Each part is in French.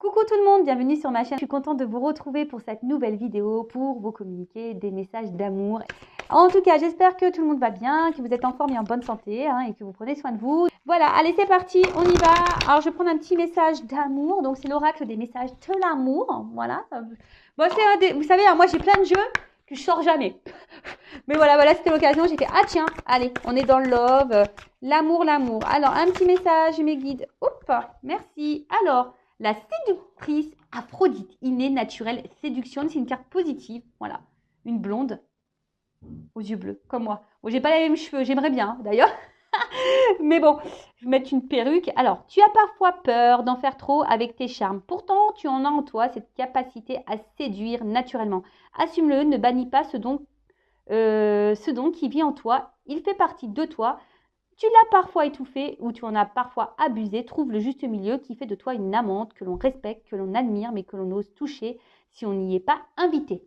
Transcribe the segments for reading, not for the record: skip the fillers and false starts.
Coucou tout le monde, bienvenue sur ma chaîne. Je suis contente de vous retrouver pour cette nouvelle vidéo pour vous communiquer des messages d'amour. En tout cas, j'espère que tout le monde va bien, que vous êtes en forme et en bonne santé et que vous prenez soin de vous. Voilà, allez c'est parti, on y va. Alors je vais prendre un petit message d'amour, donc c'est l'oracle des messages de l'amour. Voilà. Bon, vous savez, moi j'ai plein de jeux que je sors jamais. Mais voilà, c'était l'occasion. J'ai fait, ah tiens, allez, on est dans le love, l'amour. Alors, un petit message, mes guides. Oups, merci. Alors, la séductrice Aphrodite, innée, naturelle, séduction, c'est une carte positive. Voilà, une blonde aux yeux bleus, comme moi. Bon, j'ai pas les mêmes cheveux, j'aimerais bien d'ailleurs. Mais bon, je vais mettre une perruque. Alors, tu as parfois peur d'en faire trop avec tes charmes. Pourtant, tu en as en toi cette capacité à séduire naturellement. Assume-le, ne bannis pas ce don qui vit en toi. Il fait partie de toi. Tu l'as parfois étouffé ou tu en as parfois abusé. Trouve le juste milieu qui fait de toi une amante que l'on respecte, que l'on admire, mais que l'on ose toucher si on n'y est pas invité.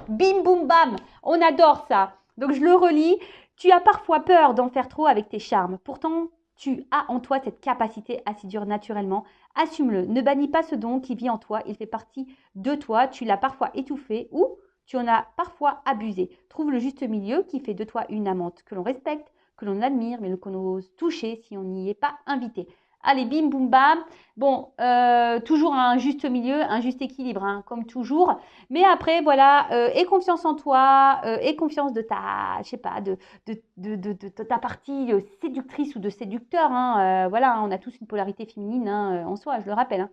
Bim, boum, bam. On adore ça. Donc, je le relis. Tu as parfois peur d'en faire trop avec tes charmes. Pourtant, tu as en toi cette capacité à séduire naturellement. Assume-le. Ne bannis pas ce don qui vit en toi. Il fait partie de toi. Tu l'as parfois étouffé ou tu en as parfois abusé. Trouve le juste milieu qui fait de toi une amante que l'on respecte, que l'on admire, mais qu'on ose toucher si on n'y est pas invité. Allez, bim, boum, bam. Bon, toujours un juste milieu, un juste équilibre, comme toujours. Mais après, voilà, aie confiance en toi, aie confiance de ta, je sais pas, de ta partie séductrice ou de séducteur. Voilà, on a tous une polarité féminine en soi, je le rappelle.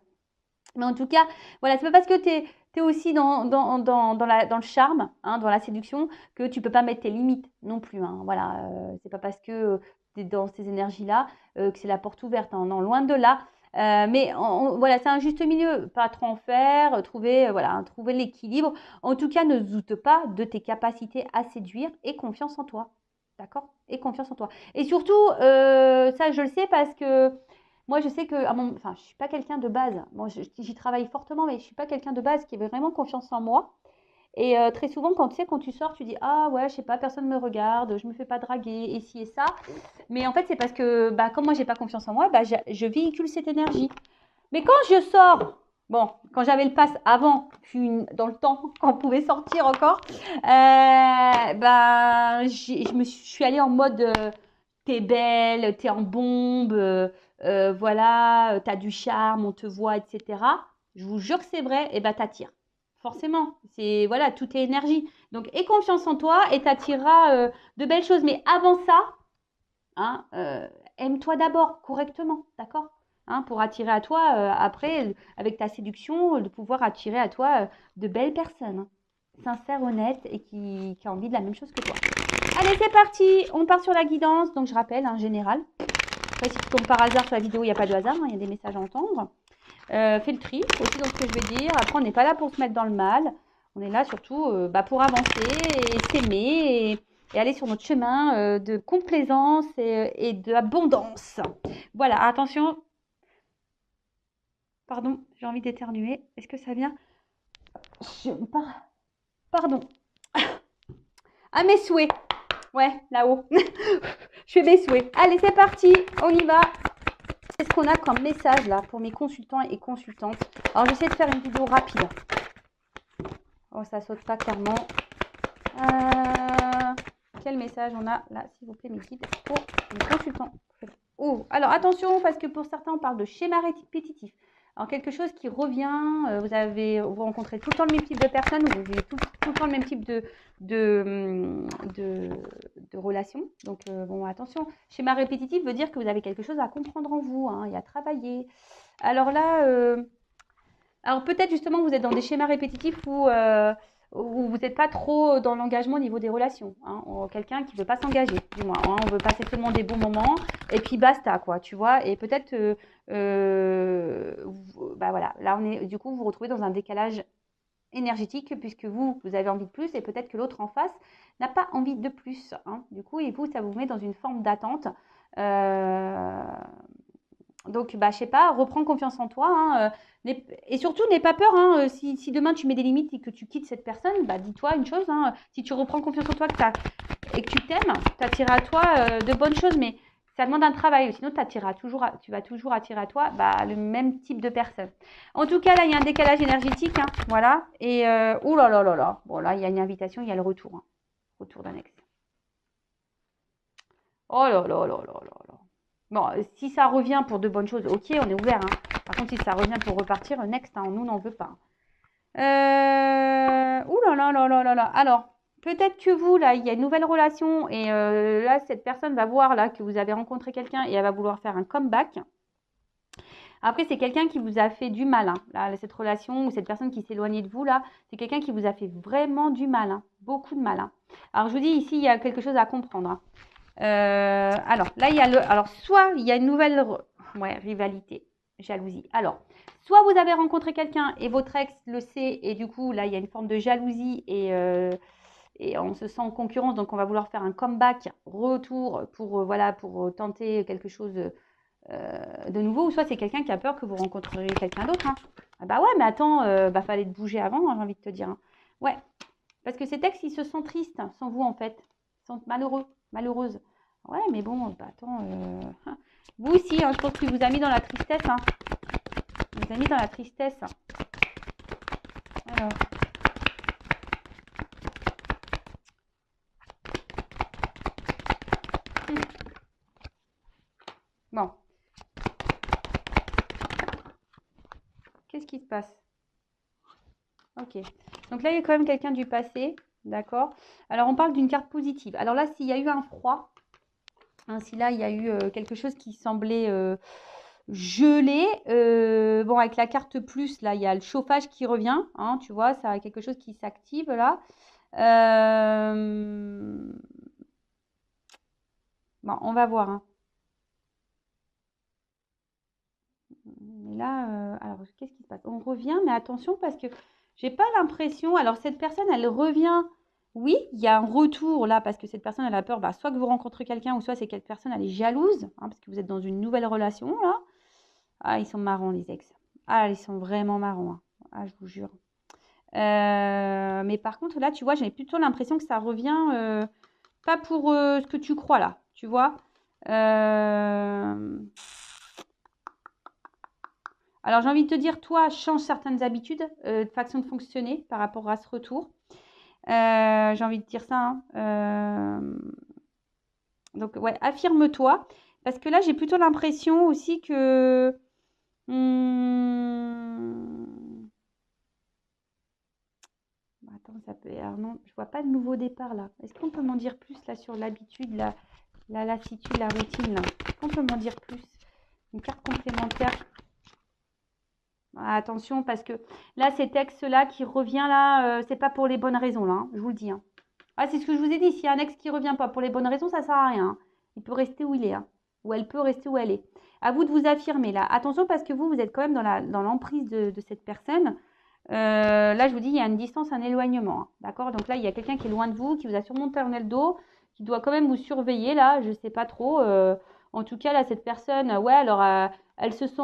Mais en tout cas, voilà, c'est pas parce que tu es aussi dans le charme, dans la séduction, que tu peux pas mettre tes limites non plus. Voilà, c'est pas parce que tu es dans ces énergies-là que c'est la porte ouverte. Non, loin de là. Mais voilà, c'est un juste milieu. Pas trop en faire, trouver l'équilibre. En tout cas, ne doute pas de tes capacités à séduire et confiance en toi. D'accord? Et confiance en toi. Et surtout, ça, je le sais parce que moi, je sais que, je ne suis pas quelqu'un de base. Bon, j'y travaille fortement, mais je ne suis pas quelqu'un de base qui avait vraiment confiance en moi. Et très souvent, quand tu sors, tu dis, ah ouais, je sais pas, personne ne me regarde, je me fais pas draguer, et ci et ça. Mais en fait, c'est parce que, comme moi, j'ai pas confiance en moi, je véhicule cette énergie. Mais quand je sors, bon, quand j'avais le pass avant, dans le temps, quand on pouvait sortir encore, je suis allée en mode, t'es belle, t'es en bombe, voilà, t'as du charme, on te voit, etc. Je vous jure que c'est vrai, et t'attires. Forcément, c'est voilà, tout est énergie. Donc, aie confiance en toi et t'attireras de belles choses. Mais avant ça, aime-toi d'abord correctement, d'accord? Pour attirer à toi, après, avec ta séduction, de pouvoir attirer à toi de belles personnes, sincères, honnêtes et qui ont envie de la même chose que toi. Allez, c'est parti, on part sur la guidance. Donc, je rappelle, général. Après, si tu tombes par hasard sur la vidéo, il n'y a pas de hasard, il y a des messages à entendre. Fais le tri aussi dans ce que je veux dire. Après, on n'est pas là pour se mettre dans le mal. On est là surtout pour avancer et s'aimer et aller sur notre chemin de complaisance et d'abondance. Voilà, attention. Pardon, j'ai envie d'éternuer. Est-ce que ça vient? Pardon. À mes souhaits. Ouais, là-haut. Je fais mes souhaits. Allez, c'est parti. On y va. Qu'est-ce qu'on a comme message là pour mes consultants et consultantes? Alors, j'essaie de faire une vidéo rapide. Oh, ça saute pas clairement. Quel message on a là, s'il vous plaît, mes guides, pour les consultants? Oh, alors attention, parce que pour certains, on parle de schéma répétitif. Alors, quelque chose qui revient, vous rencontrez tout le temps le même type de personnes, vous vivez tout le temps le même type de relation. Donc, bon, attention, schéma répétitif veut dire que vous avez quelque chose à comprendre en vous et à travailler. Alors là, peut-être justement vous êtes dans des schémas répétitifs où vous n'êtes pas trop dans l'engagement au niveau des relations. Quelqu'un qui ne veut pas s'engager, du moins. On veut passer seulement des bons moments et puis basta, quoi, tu vois. Et peut-être, voilà, là, du coup, vous vous retrouvez dans un décalage énergétique puisque vous avez envie de plus et peut-être que l'autre en face n'a pas envie de plus. Du coup, et vous, ça vous met dans une forme d'attente. Donc, je sais pas, reprends confiance en toi. Et surtout, n'aie pas peur. Si demain tu mets des limites et que tu quittes cette personne, dis-toi une chose. Si tu reprends confiance en toi et que tu t'aimes, tu attireras à toi de bonnes choses. Mais Ça demande un travail, sinon tu vas toujours attirer à toi le même type de personne. En tout cas, là, il y a un décalage énergétique, hein, voilà. Et, ouh là là là là. Bon, là, il y a une invitation, il y a le retour. Hein. Retour d'un ex. Oh là là là là là là. Bon, si ça revient pour de bonnes choses, ok, on est ouvert. Hein. Par contre, si ça revient pour repartir, next, hein, nous, n'en veut pas. Ouh là là là là là là. Alors, peut-être que vous, là, il y a une nouvelle relation et là, cette personne va voir là que vous avez rencontré quelqu'un et elle va vouloir faire un comeback. Après, c'est quelqu'un qui vous a fait du mal. Hein. Là, cette relation ou cette personne qui s'est éloignée de vous, là, c'est quelqu'un qui vous a fait vraiment du mal. Hein. Beaucoup de mal. Hein. Alors, je vous dis, ici, il y a quelque chose à comprendre. Hein. Alors, là, il y a alors, soit il y a une nouvelle rivalité, jalousie. Alors, soit vous avez rencontré quelqu'un et votre ex le sait et du coup, là, il y a une forme de jalousie et on se sent en concurrence, donc on va vouloir faire un comeback, retour pour, pour tenter quelque chose de nouveau. Ou soit c'est quelqu'un qui a peur que vous rencontreriez quelqu'un d'autre. Hein. Ah bah ouais, mais attends, fallait te bouger avant, hein, j'ai envie de te dire. Hein. Ouais, parce que ces ex, ils se sentent tristes sans vous, en fait. Ils sont malheureux, malheureuses. Ouais, mais bon, attends. Vous aussi, hein, je pense qu'il vous a mis dans la tristesse. Hein. Il vous a mis dans la tristesse. Alors. Bon. Qu'est-ce qui se passe? Ok. Donc là, il y a quand même quelqu'un du passé. D'accord. Alors, on parle d'une carte positive. Alors là, s'il y a eu un froid, hein, si là, il y a eu quelque chose qui semblait gelé, bon, avec la carte plus, là, il y a le chauffage qui revient. Hein, tu vois, ça a quelque chose qui s'active là. Bon, on va voir. Hein. Mais là, alors, qu'est-ce qui se passe? On revient, mais attention parce que j'ai pas l'impression. Alors, cette personne, elle revient. Oui, il y a un retour là parce que cette personne, elle a peur. Soit que vous rencontrez quelqu'un, ou soit c'est cette personne, elle est jalouse, hein, parce que vous êtes dans une nouvelle relation là. Ah, ils sont marrants, les ex. Ah, ils sont vraiment marrants. Hein. Ah, je vous jure. Mais par contre, là, tu vois, j'ai plutôt l'impression que ça revient pas pour ce que tu crois là, tu vois. Alors, j'ai envie de te dire, toi, change certaines habitudes, de façon de fonctionner par rapport à ce retour. J'ai envie de dire ça. Hein. Donc, ouais, affirme-toi. Parce que là, j'ai plutôt l'impression aussi que... Attends, ça peut... Alors non, je vois pas de nouveau départ là. Est-ce qu'on peut m'en dire plus là sur l'habitude, la lassitude, la routine là? Est-ce qu'on peut m'en dire plus? Une carte complémentaire. Attention, parce que là, ces textes-là qui revient là, c'est pas pour les bonnes raisons, là, hein, je vous le dis. Hein. Ah, c'est ce que je vous ai dit, s'il y a un ex qui revient pas pour les bonnes raisons, ça sert à rien. Hein. Il peut rester où il est, hein, ou elle peut rester où elle est. À vous de vous affirmer, là. Attention, parce que vous êtes quand même dans l'emprise de cette personne. Là, je vous dis, il y a une distance, un éloignement. Hein, d'accord? Donc là, il y a quelqu'un qui est loin de vous, qui vous a sûrement tourné le dos, qui doit quand même vous surveiller, là, je sais pas trop. En tout cas, là, cette personne, ouais, alors... elle se sent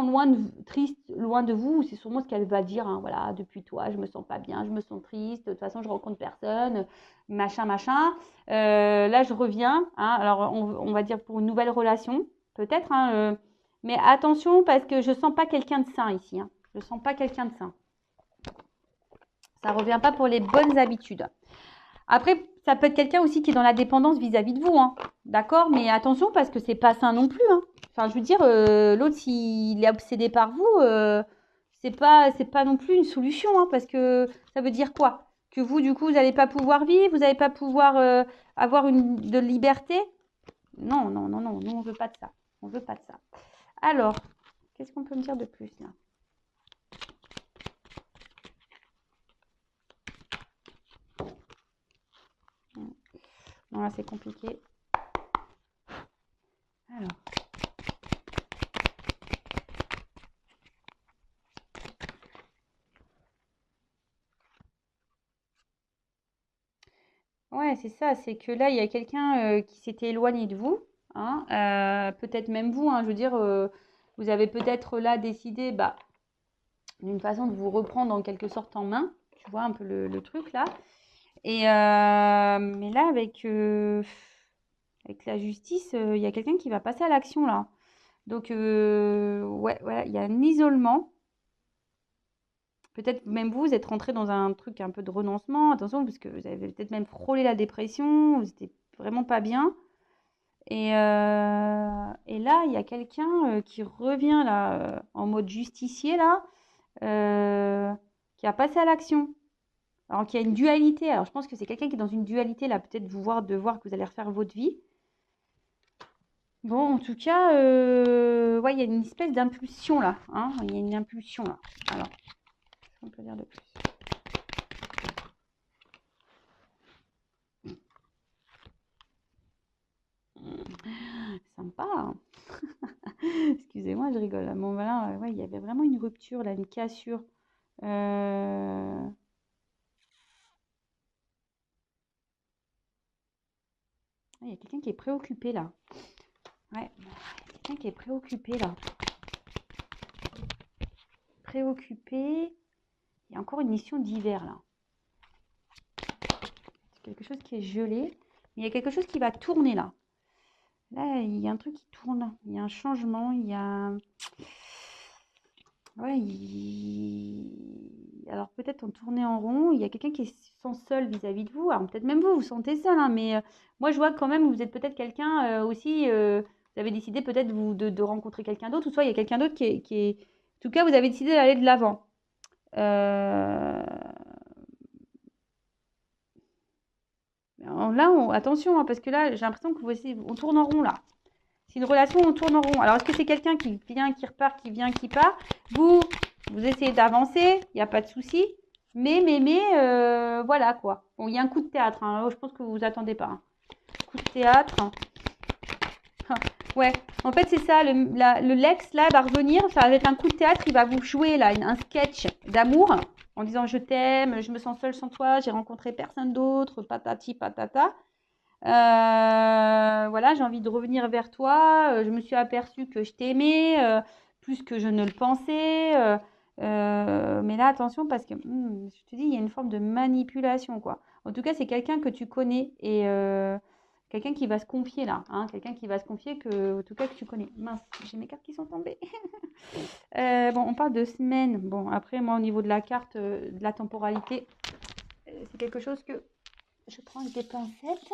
triste, loin de vous, c'est sûrement ce qu'elle va dire, hein, voilà, depuis toi, je me sens pas bien, je me sens triste, de toute façon, je rencontre personne, machin, machin. Là, je reviens, hein, alors on va dire pour une nouvelle relation, peut-être, hein, mais attention, parce que je sens pas quelqu'un de sain ici, hein, je sens pas quelqu'un de sain. Ça revient pas pour les bonnes habitudes. Après, ça peut être quelqu'un aussi qui est dans la dépendance vis-à-vis de vous, hein. D'accord? Mais attention parce que c'est pas sain non plus, hein. Enfin, je veux dire, l'autre, s'il est obsédé par vous, c'est pas non plus une solution, hein, parce que ça veut dire quoi? Que vous, du coup, vous n'allez pas pouvoir vivre, vous n'allez pas pouvoir avoir de liberté? Non, non, non, non, nous, on veut pas de ça. On veut pas de ça. Alors, qu'est-ce qu'on peut me dire de plus, là? Non, là, c'est compliqué. Alors. Ouais, c'est ça, c'est que là, il y a quelqu'un qui s'était éloigné de vous, hein, peut-être même vous, hein, je veux dire, vous avez peut-être là décidé d'une façon de vous reprendre en quelque sorte en main, tu vois un peu le truc là. Et mais là, avec avec la justice, il y a quelqu'un qui va passer à l'action là. Donc, ouais, voilà, il y a un isolement. Peut-être même vous êtes rentré dans un truc un peu de renoncement. Attention, parce que vous avez peut-être même frôlé la dépression. Vous n'étiez vraiment pas bien. Et là, il y a quelqu'un qui revient là, en mode justicier là, qui a passé à l'action. Alors qu'il y a une dualité. Alors je pense que c'est quelqu'un qui est dans une dualité là, peut-être de voir que vous allez refaire votre vie. Bon, en tout cas, ouais, il y a une espèce d'impulsion là. Hein, il y a une impulsion là. Alors, qu'est-ce qu'on peut dire de plus? Sympa, hein. Excusez-moi, je rigole. Bon, voilà, ouais, il y avait vraiment une rupture là, une cassure. Il y a quelqu'un qui est préoccupé là. Ouais, il y a quelqu'un qui est préoccupé là. Préoccupé. Il y a encore une mission d'hiver là. C'est quelque chose qui est gelé. Mais il y a quelque chose qui va tourner là. Là, il y a un truc qui tourne. Il y a un changement. Il y a... Ouais, alors peut-être en tournée en rond, il y a quelqu'un qui se sent seul vis-à-vis de vous. Alors peut-être même vous, vous sentez seul, hein, mais moi je vois quand même que vous êtes peut-être quelqu'un aussi, vous avez décidé peut-être de rencontrer quelqu'un d'autre, ou soit il y a quelqu'un d'autre qui est... En tout cas, vous avez décidé d'aller de l'avant. Là, attention, hein, parce que là, j'ai l'impression que on tourne en rond là. C'est une relation, on tourne en rond. Alors, est-ce que c'est quelqu'un qui vient, qui repart, qui vient, qui part? Vous essayez d'avancer, il n'y a pas de souci. Mais, voilà quoi. Bon, il y a un coup de théâtre, hein. Je pense que vous vous attendez pas. Hein. Coup de théâtre. Ouais, en fait, c'est ça. Le Lex, là, va revenir. Ça va être un coup de théâtre. Il va vous jouer, là, un sketch d'amour en disant je t'aime, je me sens seule sans toi, j'ai rencontré personne d'autre, patati patata. Voilà, j'ai envie de revenir vers toi. Je me suis aperçue que je t'aimais plus que je ne le pensais. Mais là, attention, parce que je te dis, il y a une forme de manipulation, quoi. En tout cas, c'est quelqu'un que tu connais et quelqu'un qui va se confier là. Hein, quelqu'un qui va se confier en tout cas, que tu connais. Mince, j'ai mes cartes qui sont tombées. Bon, on parle de semaine. Bon, après, moi, au niveau de la carte, de la temporalité, c'est quelque chose que je prends avec des pincettes.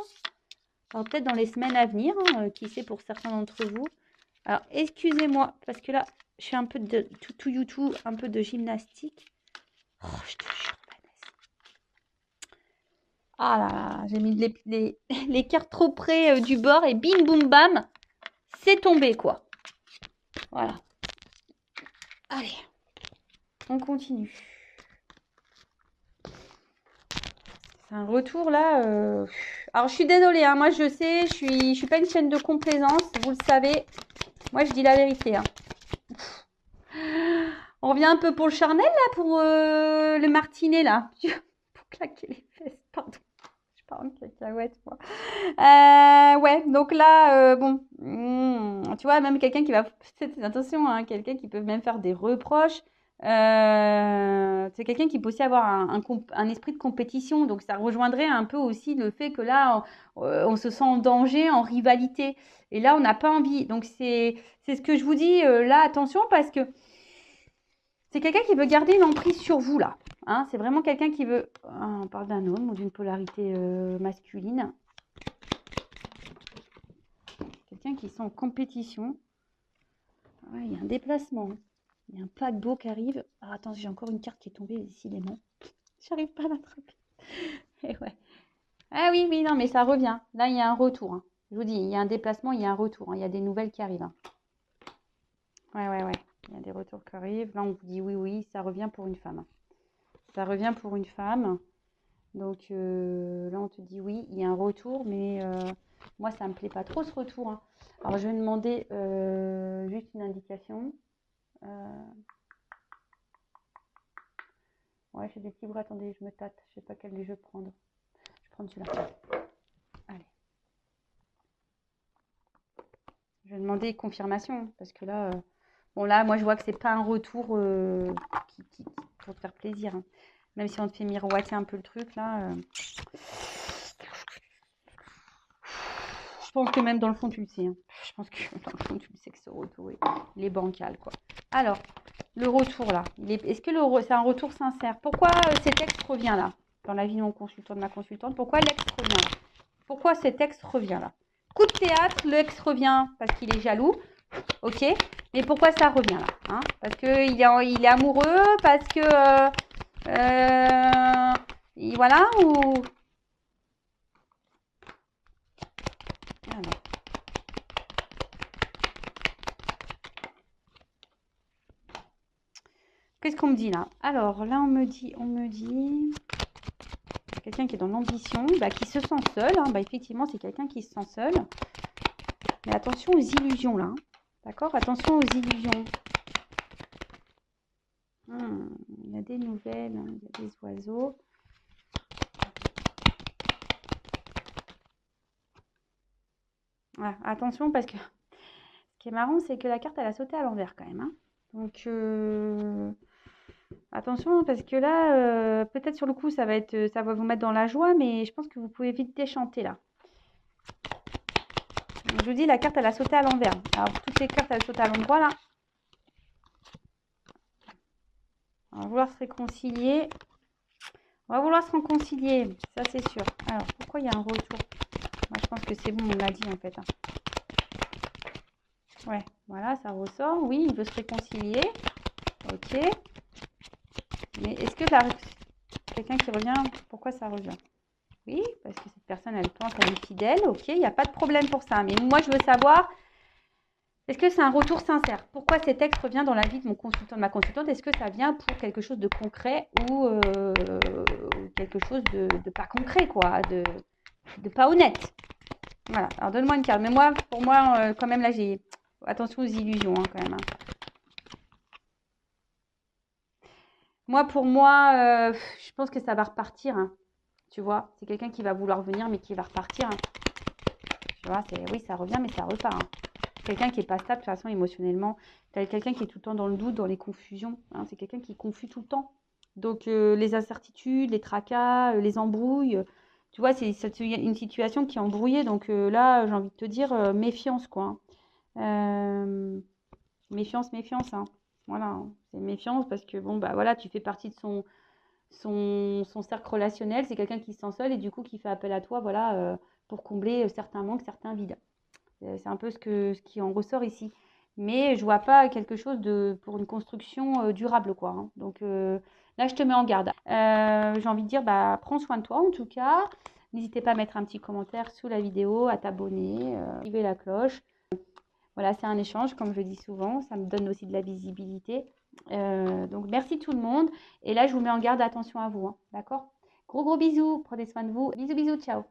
Alors peut-être dans les semaines à venir, hein, qui sait pour certains d'entre vous. Alors excusez-moi, parce que là, je fais un peu de tout YouTube, un peu de gymnastique. Oh, je te jure, Vanessa. Ah là là, j'ai mis les cartes trop près du bord et bim boum bam, c'est tombé quoi. Voilà. Allez, on continue. C'est un retour là. Alors je suis désolée, hein, moi je sais, je suis pas une chaîne de complaisance, vous le savez. Moi je dis la vérité. Hein. On revient un peu pour le charnel là, pour le martinet là. Pour claquer les fesses, pardon. Je parle en cacahuète moi. Ouais, donc là, bon, tu vois, même quelqu'un qui va, attention, hein, quelqu'un qui peut même faire des reproches. C'est quelqu'un qui peut aussi avoir un esprit de compétition. Donc ça rejoindrait un peu aussi le fait que là, on se sent en danger, en rivalité. Et là, on n'a pas envie. Donc c'est ce que je vous dis là, attention, parce que c'est quelqu'un qui veut garder une emprise sur vous, là. Hein, c'est vraiment quelqu'un qui veut... on parle d'un homme ou d'une polarité masculine. Quelqu'un qui est en compétition. Ouais, il y a un déplacement. Il y a un paquebot qui arrive. Ah, attends, j'ai encore une carte qui est tombée, décidément. J'arrive pas à l'attraper. Et ouais. Ah oui, oui, non, mais ça revient. Là, il y a un retour. Hein. Je vous dis, il y a un déplacement, il y a un retour. Hein. Il y a des nouvelles qui arrivent. Hein. Ouais. Il y a des retours qui arrivent. Là, on vous dit oui, oui, ça revient pour une femme. Ça revient pour une femme. Donc là, on te dit oui, il y a un retour, mais moi, ça ne me plaît pas trop ce retour. Hein. Alors, je vais demander juste une indication. Ouais, j'ai des petits bras. Attendez, je me tâte. Je sais pas quel des jeux prendre. Je vais prendre celui-là. Allez. Je vais demander confirmation, parce que là... bon, là, moi, je vois que c'est pas un retour pour te faire plaisir. Hein. Même si on te fait miroiter un peu le truc, là... pense que même dans le fond, tu le sais. Hein. Je pense que dans le fond, tu le sais que ce retour, il est bancal, quoi. Alors, le retour, là. Est-ce que c'est un retour sincère? Pourquoi cet ex revient là? Dans la vie de mon consultant, de ma consultante, pourquoi l'ex revient là? Pourquoi cet ex revient là? Coup de théâtre, le ex revient parce qu'il est jaloux. Ok, mais pourquoi ça revient là, hein? Parce qu'il est amoureux, parce que voilà, ou alors, qu'est-ce qu'on me dit là? Alors là on me dit quelqu'un qui est dans l'ambition, bah, qui se sent seul, hein. Bah, effectivement c'est quelqu'un qui se sent seul, mais attention aux illusions là, hein. D'accord, attention aux illusions. Il y a des nouvelles, hein, il y a des oiseaux. Ouais, attention parce que ce qui est marrant, c'est que la carte, elle a sauté à l'envers quand même. Hein. Donc, attention parce que là, peut-être sur le coup, ça va vous mettre dans la joie, mais je pense que vous pouvez vite déchanter là. Donc, je vous dis, la carte, elle a sauté à l'envers. Alors, toutes les cartes, elles sautent à l'endroit là. On va vouloir se réconcilier. On va vouloir se réconcilier, ça c'est sûr. Alors, pourquoi il y a un retour? Moi, je pense que c'est bon, on l'a dit en fait. Hein. Ouais, voilà, ça ressort. Oui, il veut se réconcilier. Ok. Mais est-ce que quelqu'un qui revient, pourquoi ça revient? Oui, parce que cette personne, elle pense qu'elle est fidèle. Ok, il n'y a pas de problème pour ça. Mais moi, je veux savoir, est-ce que c'est un retour sincère? Pourquoi cet ex revient dans la vie de mon consultant, de ma consultante? Est-ce que ça vient pour quelque chose de concret ou quelque chose de pas concret, quoi, de pas honnête? Voilà, alors donne-moi une carte. Mais moi, pour moi, quand même, là, j'ai... Attention aux illusions, hein, quand même. Hein. Moi, pour moi, je pense que ça va repartir. Hein. Tu vois, c'est quelqu'un qui va vouloir venir, mais qui va repartir. Hein. Tu vois, oui, ça revient, mais ça repart. Hein. Quelqu'un qui n'est pas stable, de toute façon, émotionnellement. Quelqu'un qui est tout le temps dans le doute, dans les confusions. Hein. C'est quelqu'un qui est confus tout le temps. Donc, les incertitudes, les tracas, les embrouilles. Tu vois, c'est une situation qui est embrouillée. Donc là, j'ai envie de te dire, méfiance, quoi. Hein. Méfiance, méfiance. Hein. Voilà, hein. C'est méfiance parce que, bon, bah voilà, tu fais partie de son cercle relationnel, c'est quelqu'un qui se sent seul et du coup qui fait appel à toi, voilà, pour combler certains manques, certains vides. C'est un peu ce qui en ressort ici. Mais je vois pas quelque chose pour une construction durable, quoi. Hein. Donc là, je te mets en garde. J'ai envie de dire, bah, prends soin de toi en tout cas. N'hésitez pas à mettre un petit commentaire sous la vidéo, à t'abonner, activer la cloche. Voilà, c'est un échange, comme je dis souvent. Ça me donne aussi de la visibilité. Donc, merci tout le monde. Et là, je vous mets en garde, attention à vous. Hein, d'accord? Gros bisous. Prenez soin de vous. Bisous, bisous. Ciao.